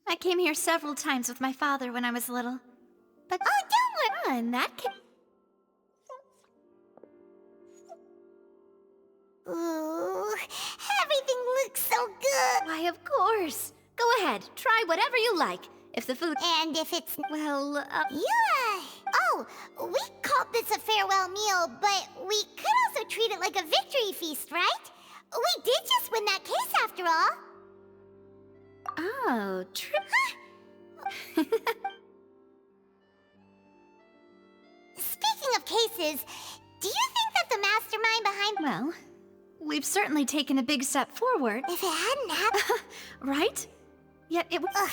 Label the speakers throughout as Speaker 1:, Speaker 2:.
Speaker 1: I came here several times with my father when I was little. But don't worry, in that case.
Speaker 2: Ooh, everything looks so good.
Speaker 1: Why, of course. Go ahead, try whatever you like. If the food...
Speaker 2: And if it's...
Speaker 1: Well,
Speaker 2: Yeah. Oh, we called this a farewell meal, but we could also treat it like a victory feast, right? We did just win that case after all.
Speaker 1: Oh, true.
Speaker 2: Speaking of cases, do you think that the mastermind behind...
Speaker 1: Well, we've certainly taken a big step forward.
Speaker 2: If it hadn't happened...
Speaker 1: Right? Yet it...
Speaker 2: Ugh.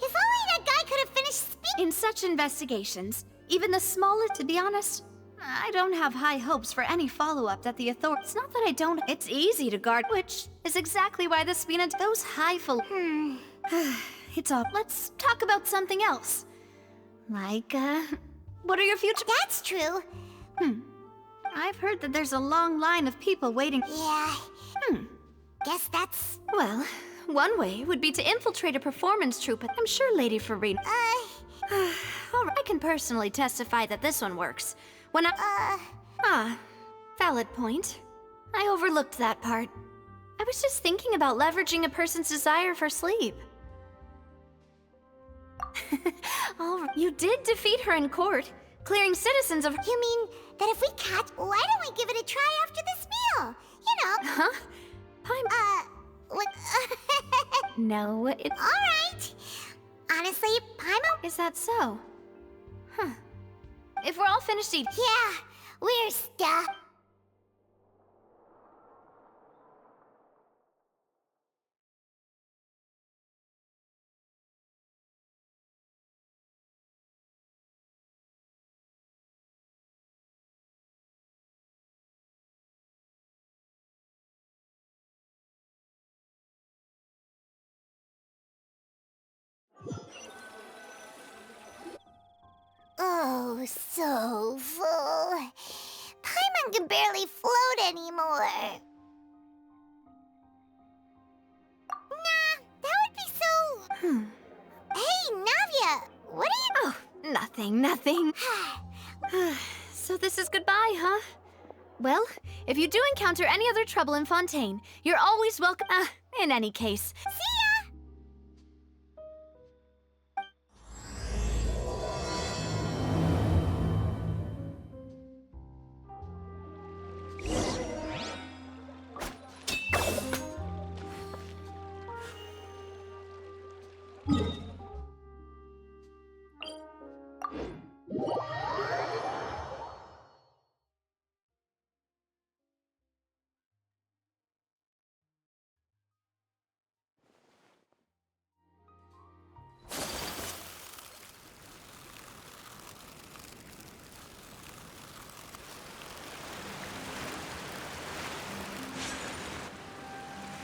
Speaker 2: If only that guy could have finished speaking...
Speaker 1: In such investigations, even the smallest... To be honest, I don't have high hopes for any follow-up that the authorities... It's not that I don't... It's easy to guard, which is exactly why the Spina... Those highfalutin... It's all... Let's talk about something else. Like, what are your future...
Speaker 2: That's true.
Speaker 1: I've heard that there's a long line of people waiting...
Speaker 2: Yeah. Guess that's...
Speaker 1: Well, one way would be to infiltrate a performance troupe. I'm sure Lady Farina... All right, I can personally testify that this one works. When I... valid point. I overlooked that part. I was just thinking about leveraging a person's desire for sleep. All right. You did defeat her in court, clearing citizens of...
Speaker 2: You mean that if we catch... Why don't we give it a try after this meal? You know...
Speaker 1: Huh?
Speaker 2: What...
Speaker 1: No, it's...
Speaker 2: Alright. Honestly, Paimon...
Speaker 1: Is that so? Huh. If we're all finished eating...
Speaker 2: Yeah, we're stuck. Oh, so full. Paimon can barely float anymore. Nah, that would be so... Hey, Navia, what are you...
Speaker 1: Oh, nothing. So this is goodbye, huh? Well, if you do encounter any other trouble in Fontaine, you're always welcome. In any case.
Speaker 2: See ya!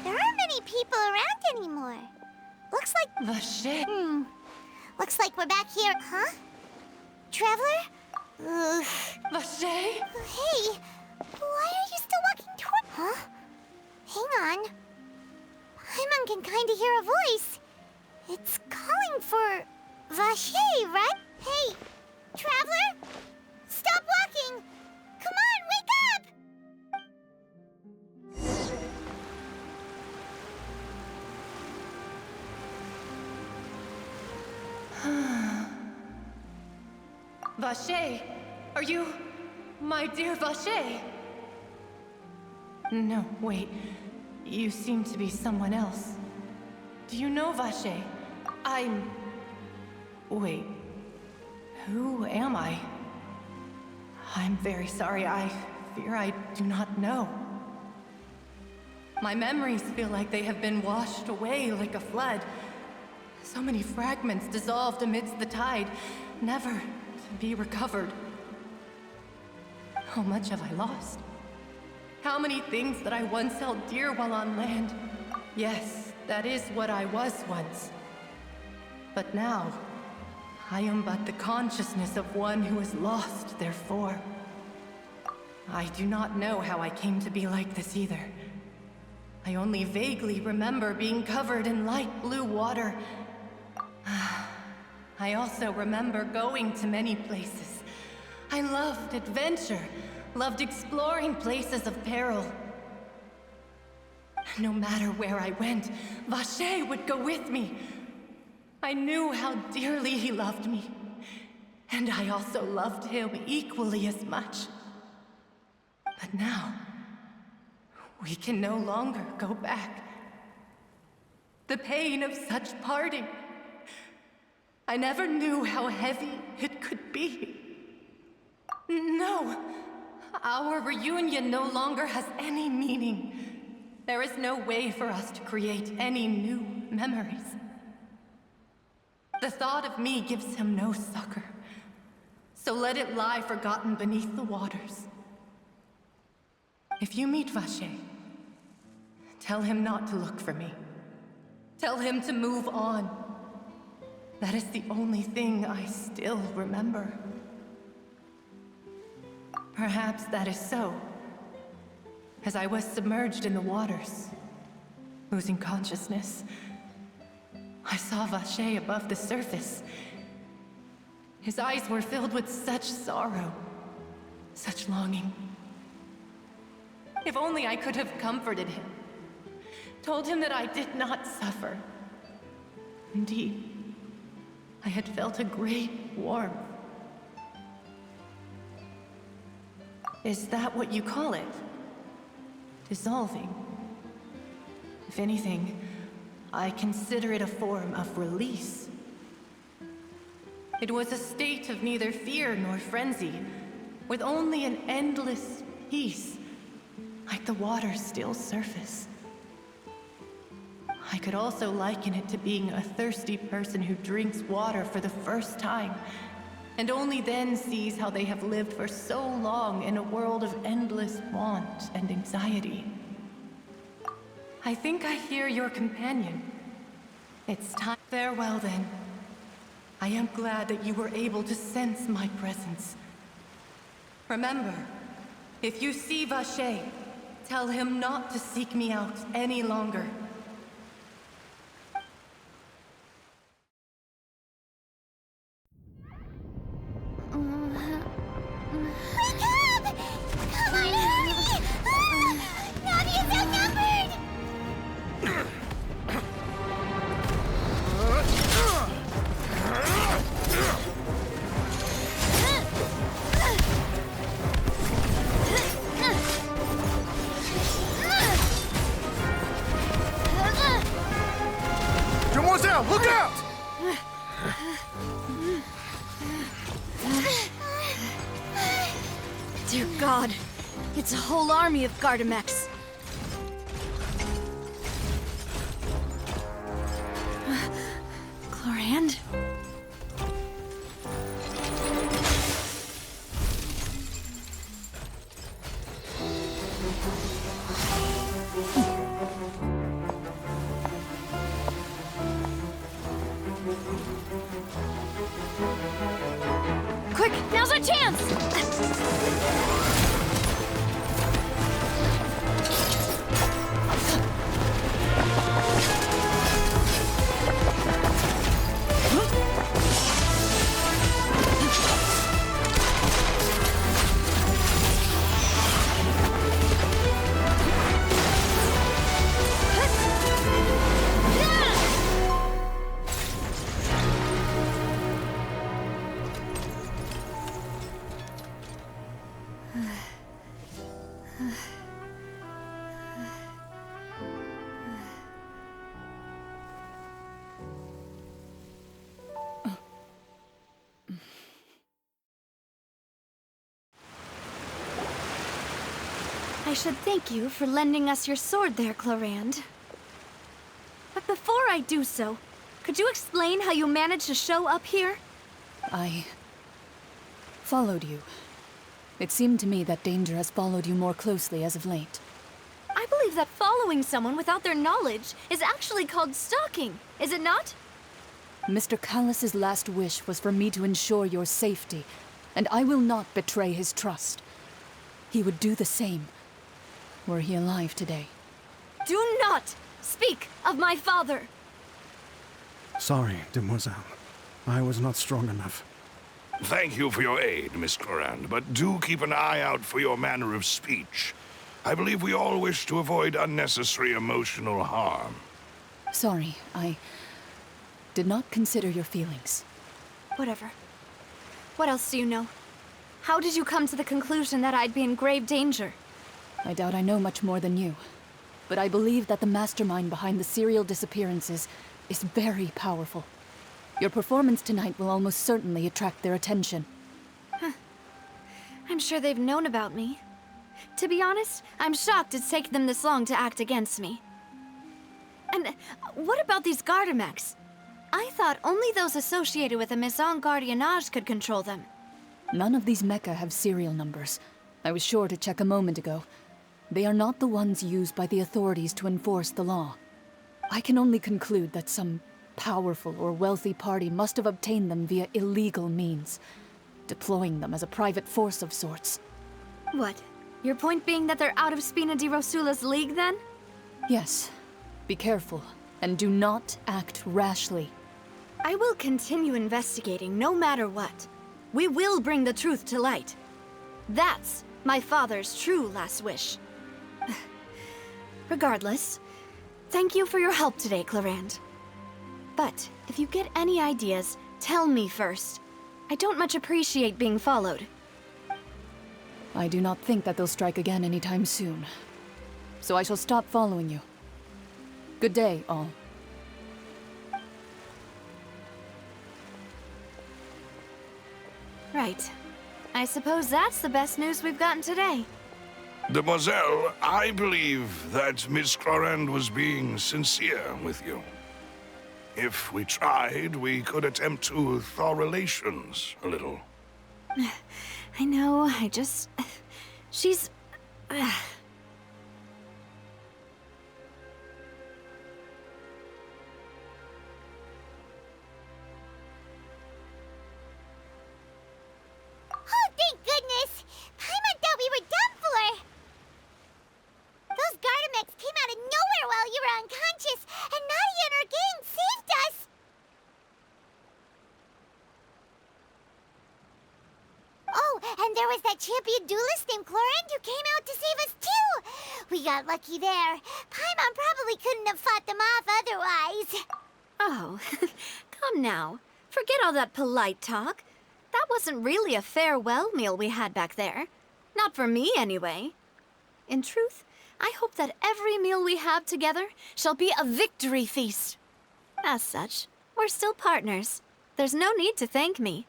Speaker 2: There aren't many people around anymore. Looks like...
Speaker 3: Vache.
Speaker 2: Looks like we're back here, huh? Traveler? Ugh.
Speaker 3: Vache?
Speaker 2: Hey, why are you still walking toward... Huh? Hang on. Paimon can kinda hear a voice. It's calling for... Vache, right? Hey, Traveler? Stop walking! Come on, wake up!
Speaker 3: Vache, are you... my dear Vache? No, wait. You seem to be someone else. Do you know Vache? I'm... Wait. Who am I? I'm very sorry. I fear I do not know. My memories feel like they have been washed away like a flood. So many fragments dissolved amidst the tide, never to be recovered. How much have I lost? How many things that I once held dear while on land? Yes, that is what I was once. But now, I am but the consciousness of one who is lost, therefore. I do not know how I came to be like this either. I only vaguely remember being covered in light blue water. I also remember going to many places. I loved adventure, loved exploring places of peril. No matter where I went, Vacher would go with me. I knew how dearly he loved me, and I also loved him equally as much. But now, we can no longer go back. The pain of such parting, I never knew how heavy it could be. No, our reunion no longer has any meaning. There is no way for us to create any new memories. The thought of me gives him no succor, so let it lie forgotten beneath the waters. If you meet Vacher, tell him not to look for me. Tell him to move on. That is the only thing I still remember. Perhaps that is so. As I was submerged in the waters, losing consciousness, I saw Vacher above the surface. His eyes were filled with such sorrow, such longing. If only I could have comforted him, told him that I did not suffer. Indeed, I had felt a great warmth. Is that what you call it? Dissolving? If anything, I consider it a form of release. It was a state of neither fear nor frenzy, with only an endless peace, like the water's still surface. I could also liken it to being a thirsty person who drinks water for the first time, and only then sees how they have lived for so long in a world of endless want and anxiety. I think I hear your companion. It's time. Farewell, then. I am glad that you were able to sense my presence. Remember, if you see Vacher, tell him not to seek me out any longer.
Speaker 2: Wake up! Come on, hurry! Navia's outnumbered!
Speaker 4: Demoiselle, look out!
Speaker 1: Dear God, it's a whole army of Gardamex. Clorinde? Quick, now's our chance! I should thank you for lending us your sword there, Clorinde. But before I do so, could you explain how you managed to show up here?
Speaker 4: I followed you. It seemed to me that danger has followed you more closely as of late.
Speaker 1: I believe that following someone without their knowledge is actually called stalking, is it not?
Speaker 4: Mr. Callus's last wish was for me to ensure your safety, and I will not betray his trust. He would do the same, were he alive today.
Speaker 1: Do not speak of my father!
Speaker 5: Sorry, demoiselle. I was not strong enough.
Speaker 6: Thank you for your aid, Miss Clorinde, but do keep an eye out for your manner of speech. I believe we all wish to avoid unnecessary emotional harm.
Speaker 4: Sorry, I did not consider your feelings.
Speaker 1: Whatever. What else do you know? How did you come to the conclusion that I'd be in grave danger?
Speaker 4: I doubt I know much more than you, but I believe that the mastermind behind the serial disappearances is very powerful. Your performance tonight will almost certainly attract their attention.
Speaker 1: I'm sure they've known about me. To be honest, I'm shocked it's taken them this long to act against me. And what about these Gardamex? I thought only those associated with the Maison Gardiennage could control them.
Speaker 4: None of these mecha have serial numbers. I was sure to check a moment ago. They are not the ones used by the authorities to enforce the law. I can only conclude that some powerful or wealthy party must have obtained them via illegal means, deploying them as a private force of sorts.
Speaker 1: What? Your point being that they're out of Spina di Rosula's league, then?
Speaker 4: Yes. Be careful, and do not act rashly.
Speaker 1: I will continue investigating no matter what. We will bring the truth to light. That's my father's true last wish. Regardless, thank you for your help today, Clorinde. But if you get any ideas, tell me first. I don't much appreciate being followed.
Speaker 4: I do not think that they'll strike again anytime soon. So I shall stop following you. Good day, all.
Speaker 1: Right. I suppose that's the best news we've gotten today.
Speaker 6: Demoiselle, I believe that Miss Clorinde was being sincere with you. If we tried, we could attempt to thaw relations a little.
Speaker 1: I know, she's...
Speaker 2: Oh, thank goodness! Paimon thought we were done for! Those Gardamex came out of nowhere while you were unconscious, and Navia and her gang saved us! Oh, and there was that champion duelist named Clorinde who came out to save us too! We got lucky there. Paimon probably couldn't have fought them off otherwise.
Speaker 1: Oh, come now. Forget all that polite talk. That wasn't really a farewell meal we had back there. Not for me, anyway. In truth, I hope that every meal we have together shall be a victory feast. As such, we're still partners. There's no need to thank me.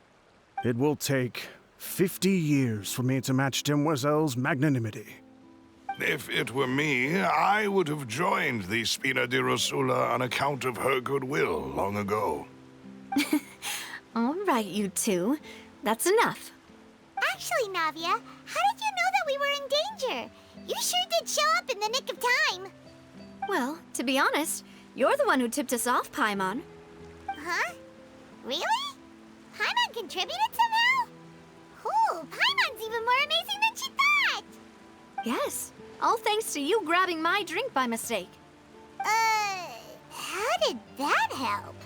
Speaker 5: It will take 50 years for me to match Demoiselle's magnanimity.
Speaker 6: If it were me, I would have joined the Spina di Rosula on account of her goodwill long ago.
Speaker 1: All right, you two. That's enough.
Speaker 2: Actually, Navia, how did you know that we were in danger? You sure did show up in the nick of time.
Speaker 1: Well, to be honest, you're the one who tipped us off, Paimon.
Speaker 2: Huh? Really? Paimon contributed somehow? Ooh, Paimon's even more amazing than she thought!
Speaker 1: Yes, all thanks to you grabbing my drink by mistake.
Speaker 2: How did that help?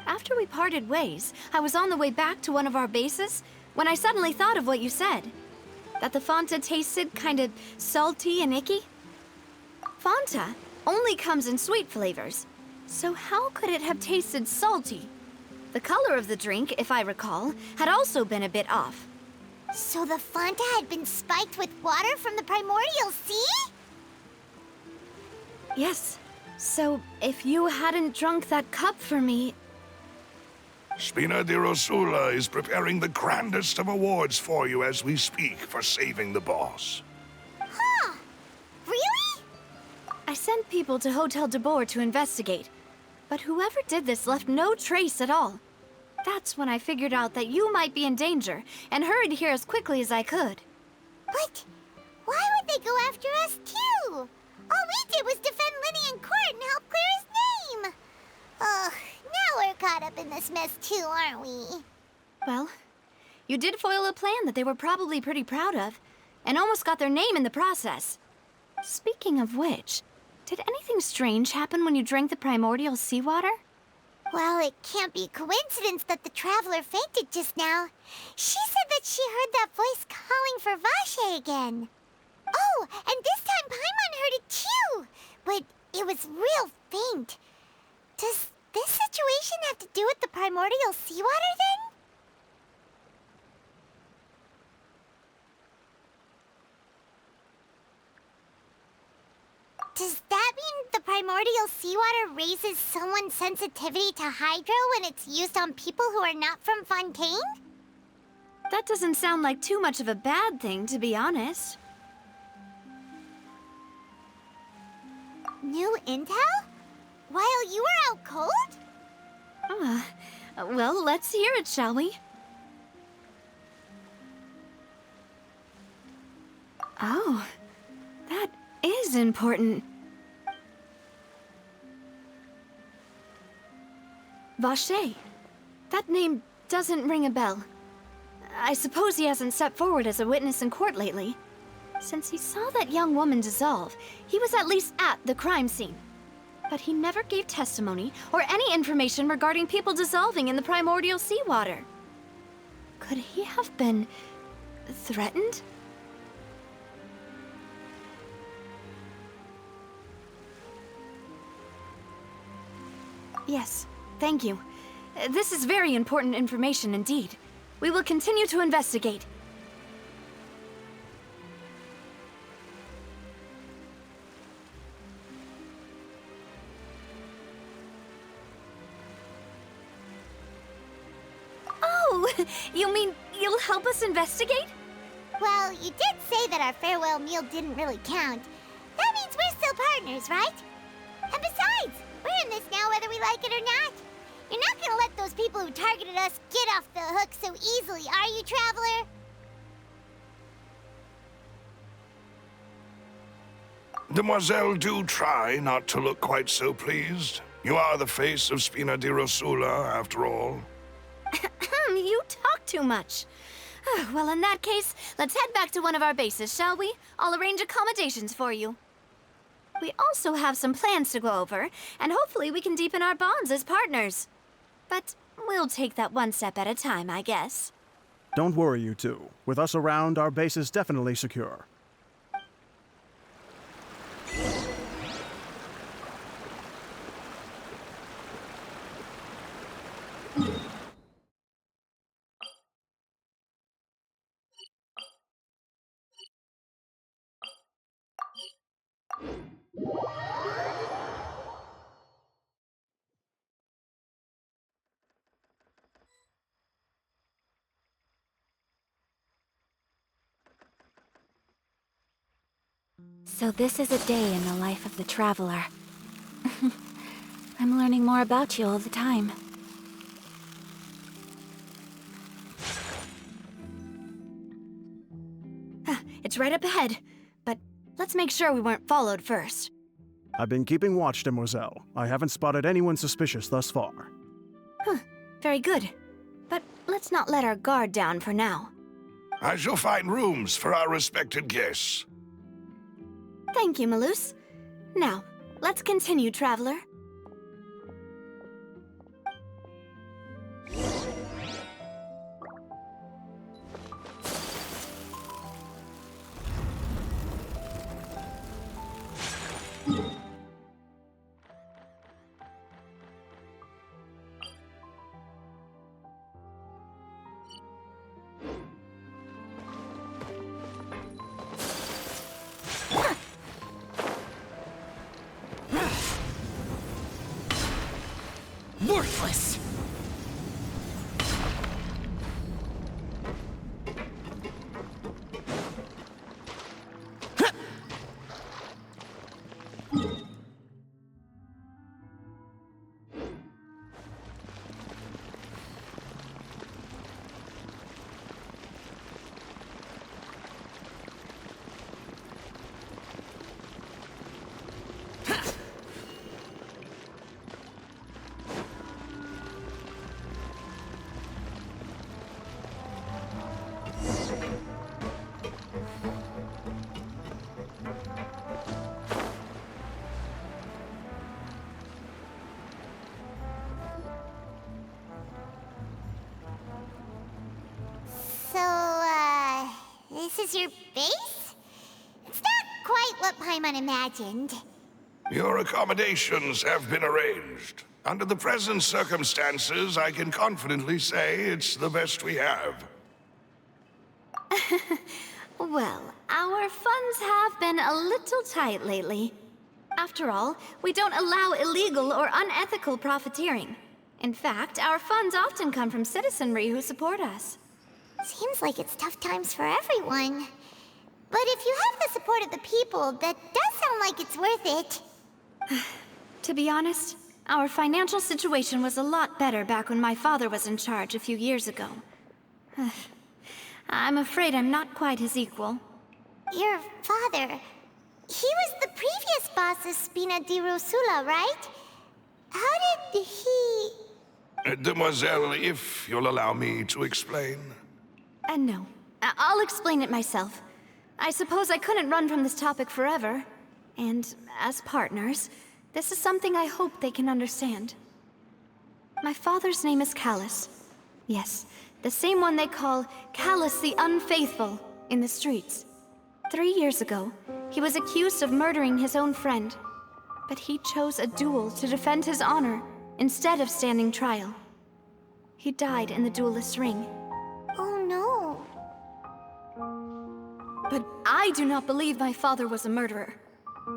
Speaker 1: After we parted ways, I was on the way back to one of our bases when I suddenly thought of what you said. That the Fanta tasted kind of salty and icky. Fanta only comes in sweet flavors, so how could it have tasted salty? The color of the drink, if I recall, had also been a bit off.
Speaker 2: So the Fanta had been spiked with water from the primordial sea?
Speaker 1: Yes, so if you hadn't drunk that cup for me...
Speaker 6: Spina di Rosula is preparing the grandest of awards for you as we speak for saving the boss.
Speaker 2: Huh.
Speaker 1: sent people to Hotel Debord to investigate, but whoever did this left no trace at all. That's when I figured out that you might be in danger, and hurried here as quickly as I could.
Speaker 2: But why would they go after us too? All we did was defend Linny in court and help clear his name. Ugh, now we're caught up in this mess too, aren't we?
Speaker 1: Well, you did foil a plan that they were probably pretty proud of, and almost got their name in the process. Speaking of which, did anything strange happen when you drank the primordial seawater?
Speaker 2: Well, it can't be a coincidence that the traveler fainted just now. She said that she heard that voice calling for Vache again. Oh, and this time Paimon heard it too, but it was real faint. Does this situation have to do with the primordial seawater then? Does that mean the primordial seawater raises someone's sensitivity to hydro when it's used on people who are not from Fontaine?
Speaker 1: That doesn't sound like too much of a bad thing, to be honest.
Speaker 2: New intel? While you were out cold?
Speaker 1: Well, let's hear it, shall we? Oh, that is important. Vache. That name doesn't ring a bell. I suppose he hasn't stepped forward as a witness in court lately. Since he saw that young woman dissolve, he was at least at the crime scene. But he never gave testimony or any information regarding people dissolving in the primordial seawater. Could he have been threatened? Yes, thank you. This is very important information indeed. We will continue to investigate. Oh, you mean you'll help us investigate?
Speaker 2: Well, you did say that our farewell meal didn't really count. That means we're still partners, right? And besides, we're in this now whether we like it or not. You're not gonna let those people who targeted us get off the hook so easily, are you, Traveler?
Speaker 6: Demoiselle, do try not to look quite so pleased. You are the face of Spina di Rosula, after all.
Speaker 1: You talk too much. Well, in that case, let's head back to one of our bases, shall we? I'll arrange accommodations for you. We also have some plans to go over, and hopefully we can deepen our bonds as partners. But we'll take that one step at a time, I guess.
Speaker 5: Don't worry, you two. With us around, our base is definitely secure.
Speaker 2: So this is a day in the life of the Traveler. I'm learning more about you all the time.
Speaker 1: It's right up ahead, but let's make sure we weren't followed first.
Speaker 5: I've been keeping watch, Demoiselle. I haven't spotted anyone suspicious thus far.
Speaker 1: Very good. But let's not let our guard down for now.
Speaker 6: I shall find rooms for our respected guests.
Speaker 1: Thank you, Melus. Now, let's continue, Traveler.
Speaker 7: Worthless!
Speaker 2: is your base? It's not quite what Paimon imagined.
Speaker 6: Your accommodations have been arranged. Under the present circumstances, I can confidently say it's the best we have.
Speaker 1: Well, our funds have been a little tight lately. After all, we don't allow illegal or unethical profiteering. In fact, our funds often come from citizenry who support us.
Speaker 2: Seems like it's tough times for everyone. But if you have the support of the people, that does sound like it's worth it.
Speaker 1: To be honest, our financial situation was a lot better back when my father was in charge a few years ago. I'm afraid I'm not quite his equal.
Speaker 2: Your father... he was the previous boss of Spina di Rosula, right? How did he...
Speaker 6: Demoiselle, if you'll allow me to explain.
Speaker 1: No. I'll explain it myself. I suppose I couldn't run from this topic forever. And as partners, this is something I hope they can understand. My father's name is Callus. Yes, the same one they call Callus the Unfaithful in the streets. 3 years ago, he was accused of murdering his own friend. But he chose a duel to defend his honor instead of standing trial. He died in the duelist's ring.
Speaker 2: Oh no.
Speaker 1: But I do not believe my father was a murderer.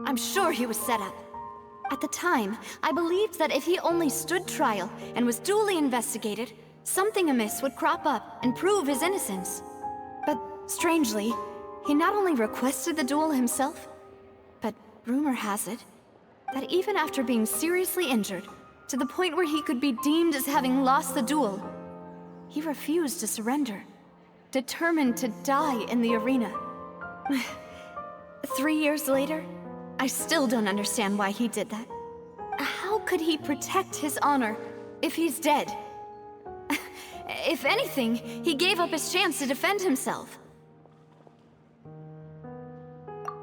Speaker 1: I'm sure he was set up. At the time, I believed that if he only stood trial and was duly investigated, something amiss would crop up and prove his innocence. But strangely, he not only requested the duel himself, but rumor has it that even after being seriously injured, to the point where he could be deemed as having lost the duel, he refused to surrender, determined to die in the arena. 3 years later, I still don't understand why he did that. How could he protect his honor if he's dead? If anything, he gave up his chance to defend himself.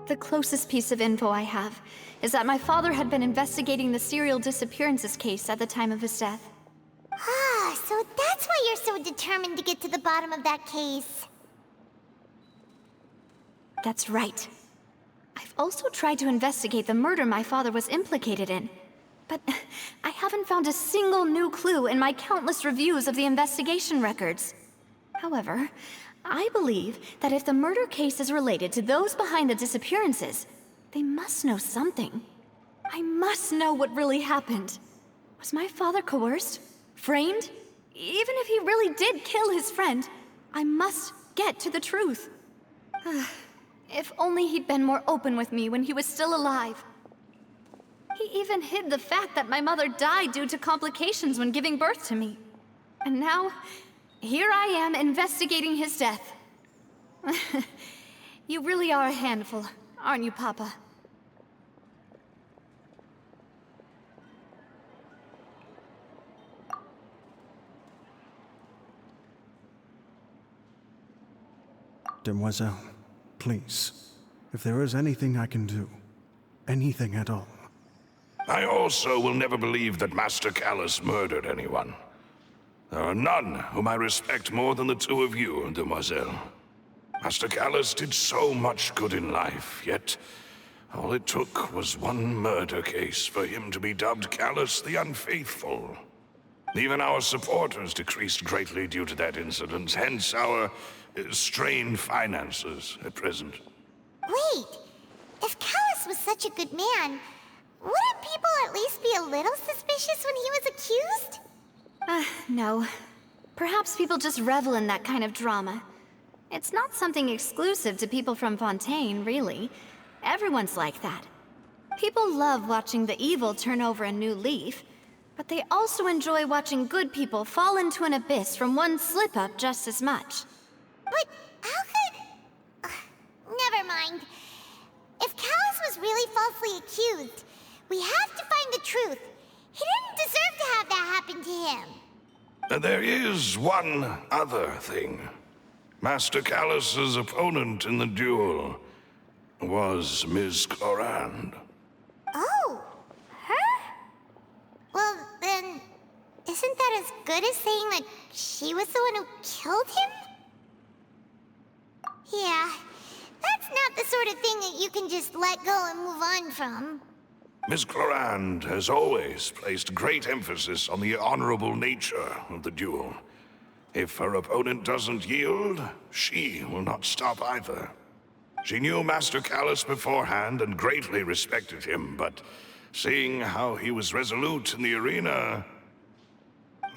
Speaker 1: The closest piece of info I have is that my father had been investigating the serial disappearances case at the time of his death.
Speaker 2: Ah, so that's why you're so determined to get to the bottom of that case.
Speaker 1: That's right. I've also tried to investigate the murder my father was implicated in, but I haven't found a single new clue in my countless reviews of the investigation records. However, I believe that if the murder case is related to those behind the disappearances, they must know something. I must know what really happened. Was my father coerced? Framed? Even if he really did kill his friend, I must get to the truth. If only he'd been more open with me when he was still alive. He even hid the fact that my mother died due to complications when giving birth to me. And now, here I am investigating his death. You really are a handful, aren't you, Papa?
Speaker 5: Demoiselle, please, if there is anything I can do, anything at all.
Speaker 6: I also will never believe that Master Callus murdered anyone. There are none whom I respect more than the two of you, Demoiselle. Master Callus did so much good in life, yet all it took was one murder case for him to be dubbed Callus the Unfaithful. Even our supporters decreased greatly due to that incident, hence our strained finances at present.
Speaker 2: Wait, if Callus was such a good man, wouldn't people at least be a little suspicious when he was accused?
Speaker 1: No. Perhaps people just revel in that kind of drama. It's not something exclusive to people from Fontaine, really. Everyone's like that. People love watching the evil turn over a new leaf, but they also enjoy watching good people fall into an abyss from one slip-up just as much.
Speaker 2: But how could... never mind. If Callus was really falsely accused, we have to find the truth. He didn't deserve to have that happen to him.
Speaker 6: There is one other thing. Master Callus's opponent in the duel was Ms. Clorinde.
Speaker 2: Oh, her? Well, then, isn't that as good as saying that she was the one who killed him? Yeah, That's not the sort of thing that you can just let go and move on from.
Speaker 6: Miss Clorinde has always placed great emphasis on the honorable nature of the duel. If her opponent doesn't yield, she will not stop either. She knew Master Callus beforehand and greatly respected him, but seeing how he was resolute in the arena,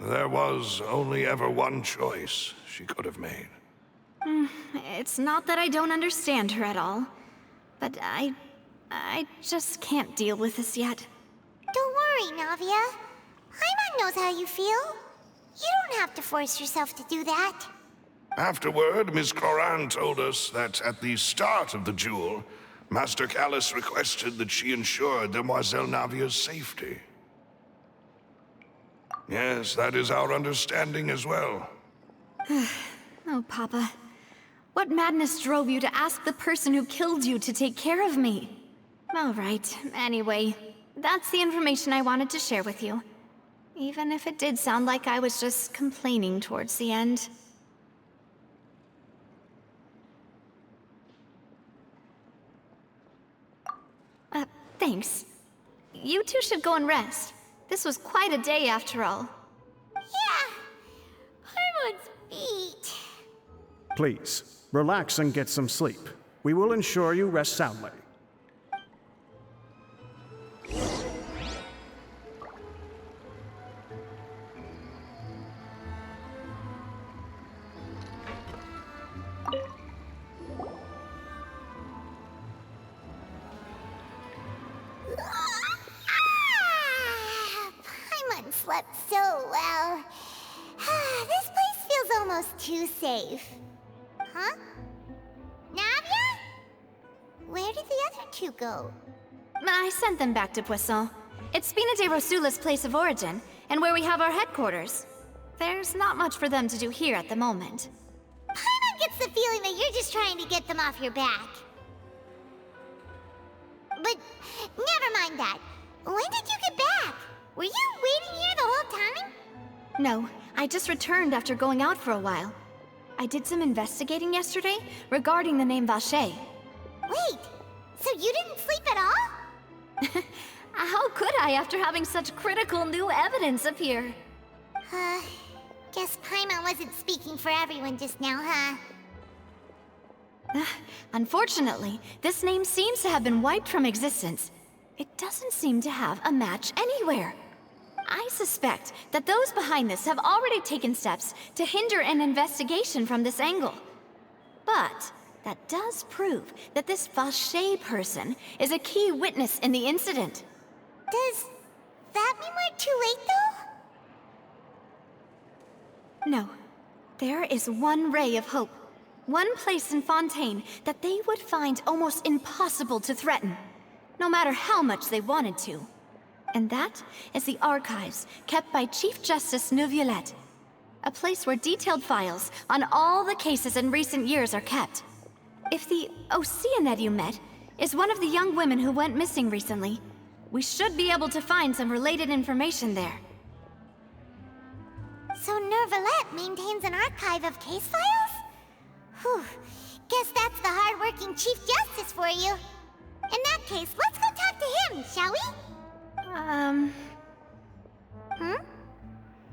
Speaker 6: there was only ever one choice she could have made.
Speaker 1: It's not that I don't understand her at all, but I just can't deal with this yet.
Speaker 2: Don't worry, Navia. Paimon knows how you feel. You don't have to force yourself to do that.
Speaker 6: Afterward, Miss Clorinde told us that at the start of the duel, Master Callus requested that she ensure Demoiselle Navia's safety. Yes, that is our understanding as well.
Speaker 1: Oh, Papa. What madness drove you to ask the person who killed you to take care of me? All right, anyway, that's the information I wanted to share with you. Even if it did sound like I was just complaining towards the end. Thanks. You two should go and rest. This was quite a day after all.
Speaker 2: Yeah, Paimon's beat.
Speaker 5: Please, relax and get some sleep. We will ensure you rest soundly.
Speaker 2: Paimon slept so well. This place feels almost too safe. Huh? Navia? Where did the other two go?
Speaker 1: I sent them back to Poisson. It's Spina de Rosula's place of origin, and where we have our headquarters. There's not much for them to do here at the moment.
Speaker 2: Paimon gets the feeling that you're just trying to get them off your back. But never mind that. When did you get back? Were you waiting here the whole time?
Speaker 1: No, I just returned after going out for a while. I did some investigating yesterday regarding the name Vache.
Speaker 2: Wait, so you didn't sleep at all?
Speaker 1: How could I after having such critical new evidence appear?
Speaker 2: Guess Paimon wasn't speaking for everyone just now, huh?
Speaker 1: Unfortunately, this name seems to have been wiped from existence. It doesn't seem to have a match anywhere. I suspect that those behind this have already taken steps to hinder an investigation from this angle. But that does prove that this Vache person is a key witness in the incident.
Speaker 2: Does that mean we're too late, though?
Speaker 1: No. There is one ray of hope. One place in Fontaine that they would find almost impossible to threaten, no matter how much they wanted to. And that is the archives kept by Chief Justice Neuvillette. A place where detailed files on all the cases in recent years are kept. If the Oceanid you met is one of the young women who went missing recently, we should be able to find some related information there.
Speaker 2: So Neuvillette maintains an archive of case files? Whew, guess that's the hard-working Chief Justice for you. In that case, let's go talk to him, shall we?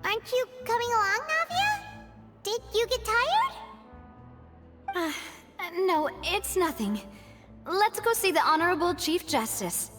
Speaker 2: Aren't you coming along, Navia? Did you get tired?
Speaker 1: No, it's nothing. Let's go see the Honorable Chief Justice.